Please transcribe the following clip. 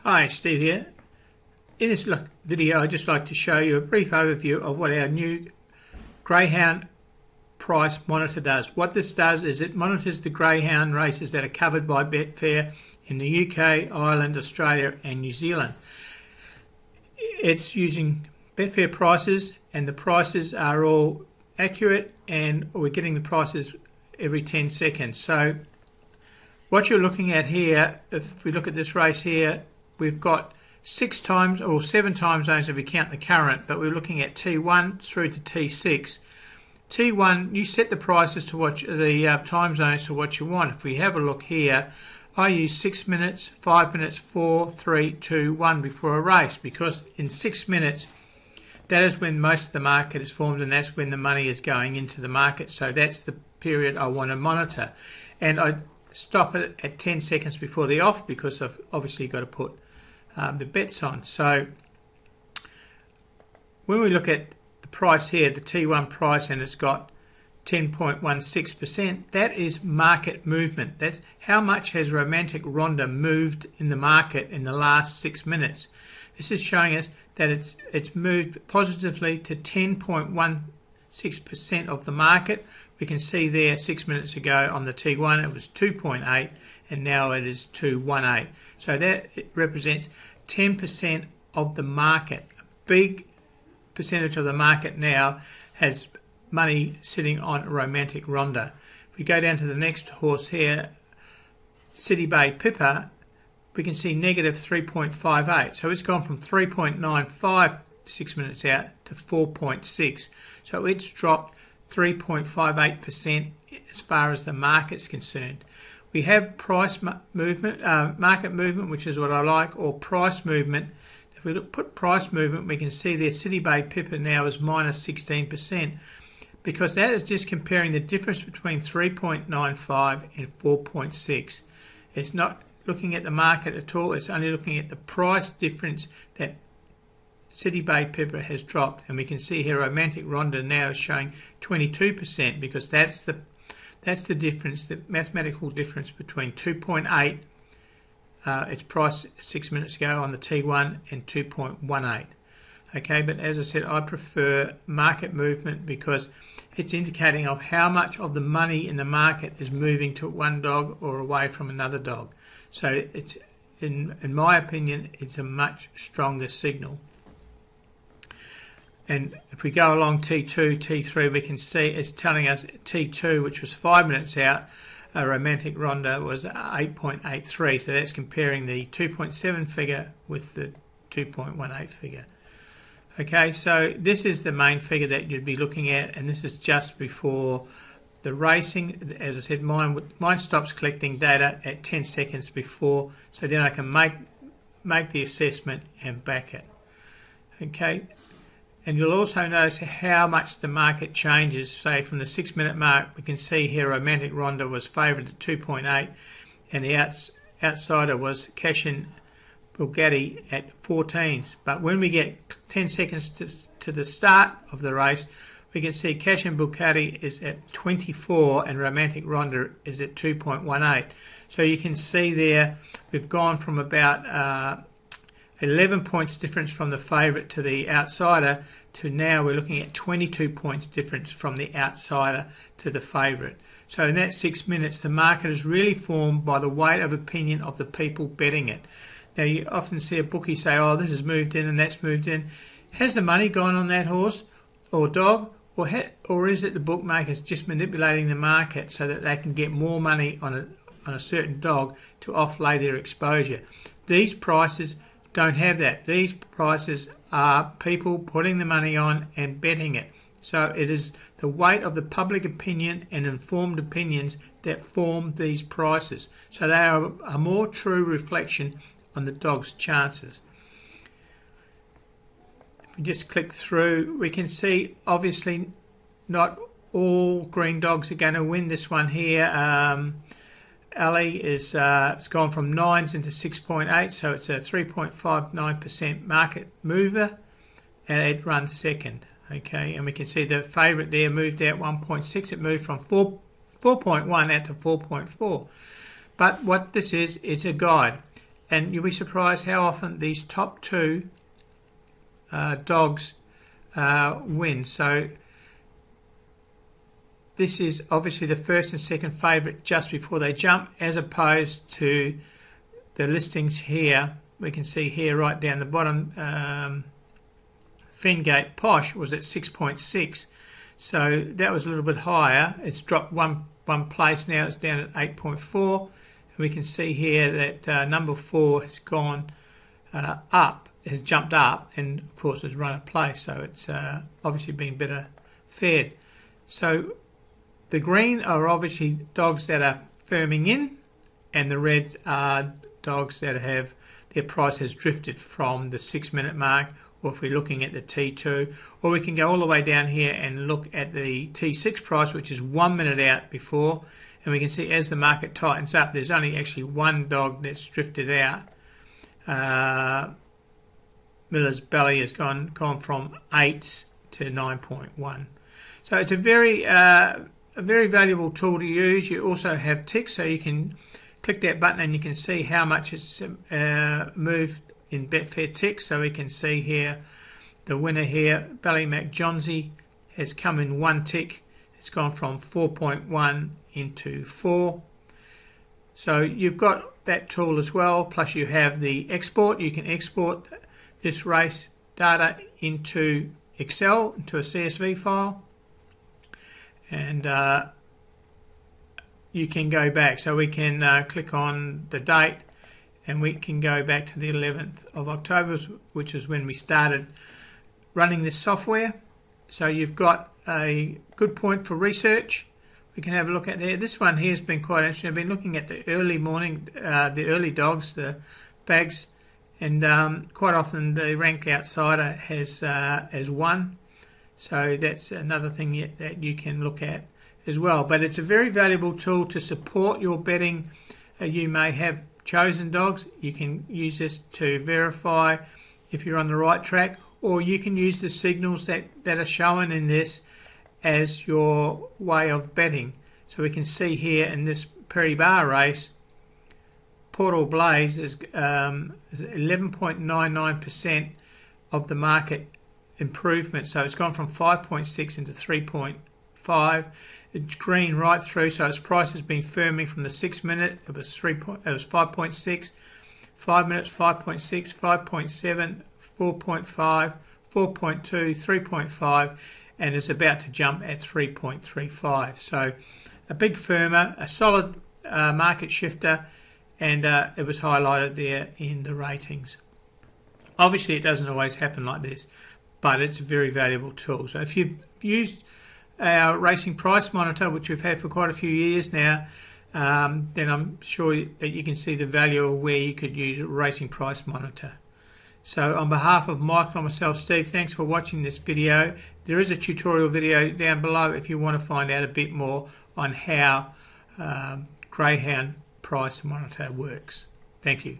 Hi, Steve here. In this video, I'd just like to show you a brief overview of what our new Greyhound Price Monitor does. What this does is it monitors the greyhound races that are covered by Betfair in the UK, Ireland, Australia and New Zealand. It's using Betfair prices, and the prices are all accurate, and we're getting the prices every 10 seconds. So what you're looking at here, if we look at this race here, we've got 6 times or 7 time zones if we count the current, but we're looking at T1 through to T6. T1, you set the prices to what the time zones to what you want. If we have a look here, I use 6 minutes, 5 minutes, 4, 3, 2, 1 before a race, because in 6 minutes that is when most of the market is formed, and that's when the money is going into the market. So that's the period I want to monitor, and I stop it at 10 seconds before the off, because I've obviously got to put the bets on. So when we look at the price here, the T1 price, and it's got 10.16%, that is market movement. That's how much has Romantic Ronda moved in the market in the last 6 minutes. This is showing us that it's moved positively to 10.16% of the market. We can see there 6 minutes ago on the T1 it was 2.8, and now it is 2.18. So that represents 10% of the market. A big percentage of the market now has money sitting on Romantic Ronda. If we go down to the next horse here, City Bay Pippa, we can see negative 3.58. So it's gone from 3.95 6 minutes out to 4.6. So it's dropped 3.58% as far as the market's concerned. We have price movement, market movement, which is what I like, or price movement. If we put price movement, we can see there City Bay Pippa now is minus 16%, because that is just comparing the difference between 3.95 and 4.6. It's not looking at the market at all. It's only looking at the price difference that City Bay Pippa has dropped, and we can see here Romantic Ronda now is showing 22%, because that's the difference, the mathematical difference between 2.8 its price 6 minutes ago on the T1 and 2.18. Okay, but as I said, I prefer market movement, because it's indicating of how much of the money in the market is moving to one dog or away from another dog. So it's, in my opinion, it's a much stronger signal. And if we go along T2, T3, we can see it's telling us T2, which was 5 minutes out, Romantic Ronda was 8.83. So that's comparing the 2.7 figure with the 2.18 figure. Okay, so this is the main figure that you'd be looking at, and this is just before the racing. As I said, mine stops collecting data at 10 seconds before, so then I can make the assessment and back it. Okay. And you'll also notice how much the market changes. Say from the 6 minute mark, we can see here Romantic Ronda was favoured at 2.8, and the outsider was Cashin Bugatti at 14s. But when we get 10 seconds to the start of the race, we can see Cashin Bugatti is at 24 and Romantic Ronda is at 2.18. So you can see there we've gone from about 11 points difference from the favourite to the outsider, to now we're looking at 22 points difference from the outsider to the favourite. So in that 6 minutes, the market is really formed by the weight of opinion of the people betting it. Now you often see a bookie say, oh, this has moved in and that's moved in. Has the money gone on that horse or dog, or is it the bookmakers just manipulating the market so that they can get more money on a certain dog to offlay their exposure? These prices don't have that. These prices are people putting the money on and betting it. So it is the weight of the public opinion and informed opinions that form these prices. So they are a more true reflection on the dog's chances. If we just click through, we can see obviously not all green dogs are going to win this one here. Ali is it's gone from 9s into 6.8, so it's a 3.59% market mover, and it runs second. Okay, and we can see the favourite there moved out 1.6. It moved from 4.1 out to 4.4. But what this is a guide. and you'll be surprised how often these top two dogs win. So this is obviously the first and second favourite just before they jump, as opposed to the listings here. We can see here right down the bottom, Fingate Posh was at 6.6, so that was a little bit higher. It's dropped one place now, it's down at 8.4, and we can see here that number 4 has gone up, has jumped up, and of course has run a place, so it's obviously been better fared. So the green are obviously dogs that are firming in, and the reds are dogs that have their price has drifted from the 6-minute mark, or if we're looking at the T2, or we can go all the way down here and look at the T6 price, which is 1 minute out before, and we can see as the market tightens up, there's only actually one dog that's drifted out. Miller's Belly has gone from 8s to 9.1. So it's a very valuable tool to use. You also have ticks, so you can click that button and you can see how much it's moved in Betfair ticks. So we can see here the winner here, Ballymac Johnsy, has come in 1 tick. It's gone from 4.1 into 4. So you've got that tool as well, plus you have the export. You can export this race data into Excel, into a CSV file, and you can go back. So we can click on the date, and we can go back to the 11th of October, which is when we started running this software. So you've got a good point for research. We can have a look at there. This one here has been quite interesting. I've been looking at the early morning, the early dogs, the bags, and quite often the rank outsider has won. So that's another thing that you can look at as well. But it's a very valuable tool to support your betting. You may have chosen dogs. You can use this to verify if you're on the right track, or you can use the signals that are shown in this as your way of betting. So we can see here in this Perry Bar race, Portal Blaze is 11.99% of the market improvement. So it's gone from 5.6 into 3.5. It's green right through, so its price has been firming from the 6 minute. It was 5.6, 5 minutes 5.6, 5.7, 4.5, 4.2, 3.5, and is about to jump at 3.35. So a big firmer, a solid market shifter, and it was highlighted there in the ratings. Obviously it doesn't always happen like this, but it's a very valuable tool. So if you've used our Racing Price Monitor, which we've had for quite a few years now, then I'm sure that you can see the value of where you could use Racing Price Monitor. So on behalf of Michael and myself, Steve, thanks for watching this video. There is a tutorial video down below if you want to find out a bit more on how Greyhound Price Monitor works. Thank you.